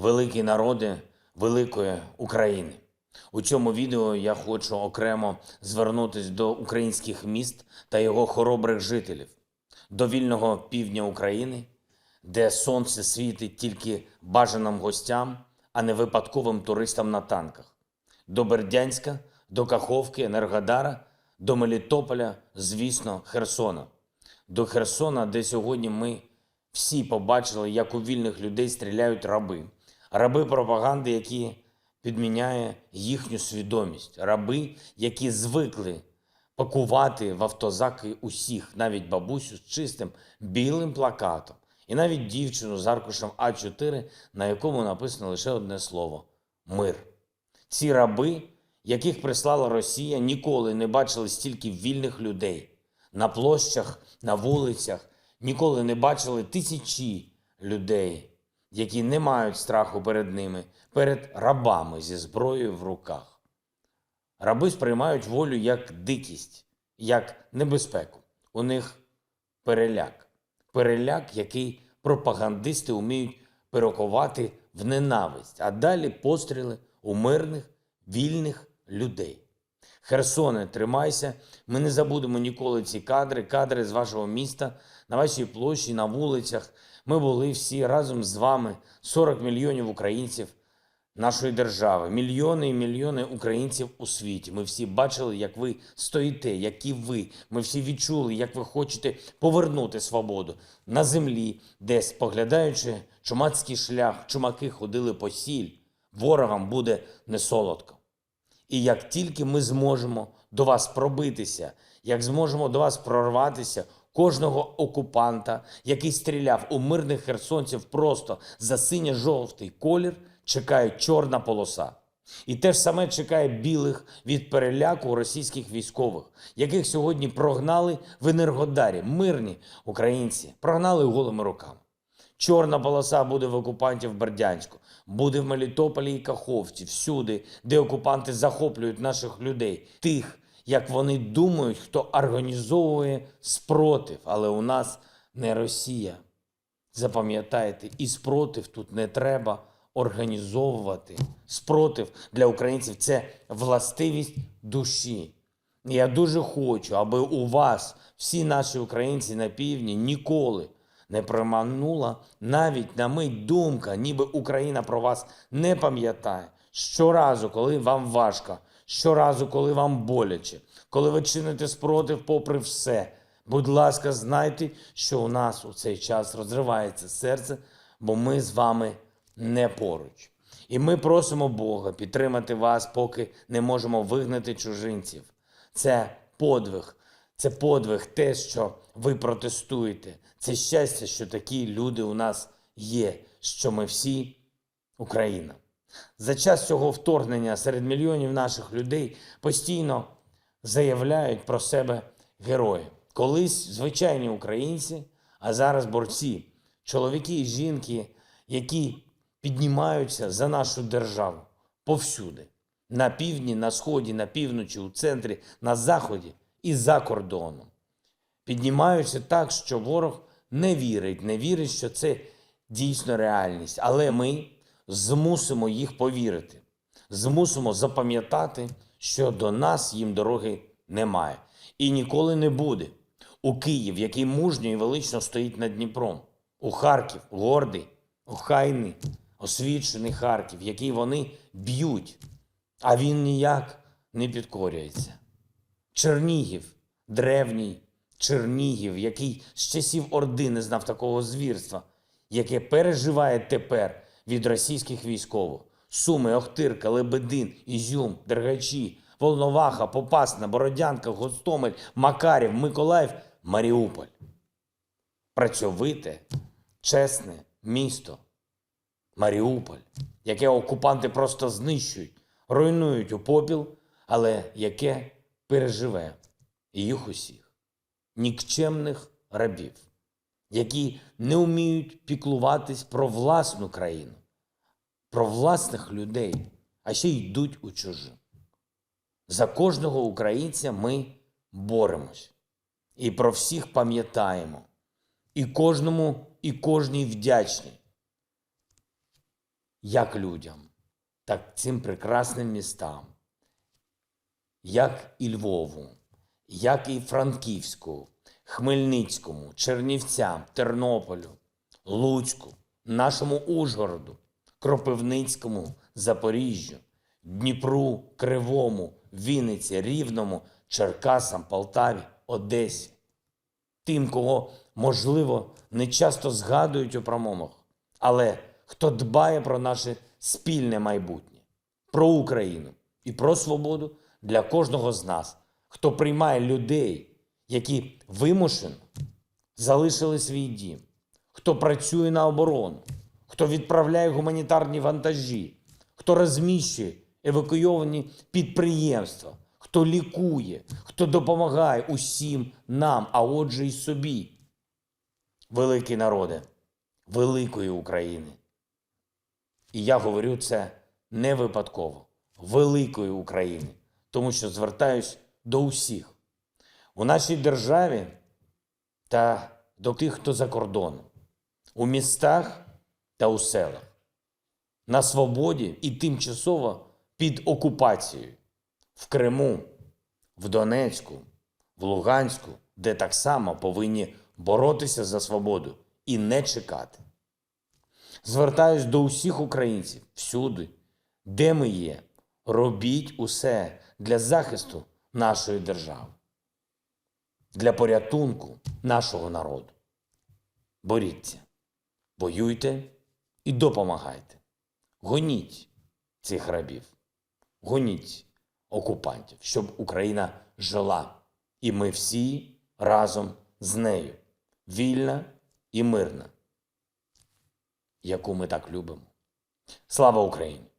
великі народи великої України. У цьому відео я хочу окремо звернутися до українських міст та його хоробрих жителів, до вільного півдня України, де сонце світить тільки бажаним гостям, а не випадковим туристам на танках, до Бердянська, до Каховки, Енергодара, до Мелітополя, звісно, Херсона. До Херсона, де сьогодні ми всі побачили, як у вільних людей стріляють раби. Раби пропаганди, які підміняє їхню свідомість. Раби, які звикли пакувати в автозаки усіх, навіть бабусю з чистим білим плакатом. І навіть дівчину з аркушем А4, на якому написано лише одне слово – мир. Ці раби, яких прислала Росія, ніколи не бачили стільки вільних людей. На площах, на вулицях ніколи не бачили тисячі людей, які не мають страху перед ними, перед рабами зі зброєю в руках. Раби сприймають волю як дикість, як небезпеку. У них переляк. Переляк, який пропагандисти вміють перекувати в ненависть, а далі постріли у мирних, вільних людей. Херсоне, тримайся, ми не забудемо ніколи ці кадри з вашого міста, на вашій площі, на вулицях. Ми були всі разом з вами, 40 мільйонів українців нашої держави, мільйони і мільйони українців у світі. Ми всі бачили, як ви стоїте, які ви. Ми всі відчули, як ви хочете повернути свободу на землі, де, споглядаючи чумацький шлях, чумаки ходили по сіль, ворогам буде несолодко. І як тільки ми зможемо до вас пробитися, як зможемо до вас прорватися, кожного окупанта, який стріляв у мирних херсонців просто за синьо-жовтий колір, чекає чорна полоса. І те ж саме чекає білих від переляку російських військових, яких сьогодні прогнали в Енергодарі, мирні українці, прогнали голими руками. Чорна полоса буде в окупантів в Бердянську, буде в Мелітополі і Каховці, всюди, де окупанти захоплюють наших людей, тих, як вони думають, хто організовує спротив. Але у нас не Росія. Запам'ятайте, і спротив тут не треба організовувати. Спротив для українців – це властивість душі. І я дуже хочу, аби у вас, всі наші українці на півдні, ніколи не промайнула навіть на мить думка, ніби Україна про вас не пам'ятає. Щоразу, коли вам важко, щоразу, коли вам боляче, коли ви чините спротив попри все, будь ласка, знайте, що у нас у цей час розривається серце, бо ми з вами не поруч. І ми просимо Бога підтримати вас, поки не можемо вигнати чужинців. Це подвиг те, що ви протестуєте. Це щастя, що такі люди у нас є, що ми всі Україна. За час цього вторгнення серед мільйонів наших людей постійно заявляють про себе герої. Колись звичайні українці, а зараз борці, чоловіки і жінки, які піднімаються за нашу державу повсюди. На півдні, на сході, на півночі, у центрі, на заході і за кордоном. Піднімаються так, що ворог не вірить, що це дійсно реальність. Але ми змусимо їх повірити. Змусимо запам'ятати, що до нас їм дороги немає. І ніколи не буде. У Київ, який мужньо і велично стоїть над Дніпром. У Харків, гордий, охайний, освічений Харків, який вони б'ють. А він ніяк не підкорюється. Чернігів, древній Чернігів, який з часів Орди не знав такого звірства, яке переживає тепер від російських військових. Суми, Охтирка, Лебедин, Ізюм, Дергачі, Волноваха, Попасна, Бородянка, Гостомель, Макарів, Миколаїв, Маріуполь. Працьовите, чесне місто Маріуполь, яке окупанти просто знищують, руйнують у попіл, але яке переживе їх усіх. Нікчемних рабів, які не вміють піклуватись про власну країну, про власних людей, а ще йдуть у чужу. За кожного українця ми боремось. І про всіх пам'ятаємо. І кожному, і кожній вдячні. як людям, так цим прекрасним містам, як і Львову, як і Франківську, Хмельницькому, Чернівцям, Тернополю, Луцьку, нашому Ужгороду, Кропивницькому, Запоріжжю, Дніпру, Кривому, Вінниці, Рівному, Черкасам, Полтаві, Одесі. Тим, кого, можливо, не часто згадують у промовах, але хто дбає про наше спільне майбутнє, про Україну і про свободу для кожного з нас, хто приймає людей, які вимушено залишили свій дім, хто працює на оборону, хто відправляє гуманітарні вантажі, хто розміщує евакуйовані підприємства, хто лікує, хто допомагає усім нам, а отже й собі. Великий народе великої України. І я говорю це не випадково. Великої України. Тому що звертаюсь до усіх. У нашій державі та до тих, хто за кордоном. У містах та у селах. На свободі і тимчасово під окупацією. В Криму, в Донецьку, в Луганську, де так само повинні боротися за свободу і не чекати. Звертаюсь до усіх українців всюди, де ми є. Робіть усе для захисту нашої держави, для порятунку нашого народу. Боріться, воюйте і допомагайте. Гоніть цих рабів, гоніть окупантів, щоб Україна жила. І ми всі разом з нею, вільна і мирна, яку ми так любимо. Слава Україні!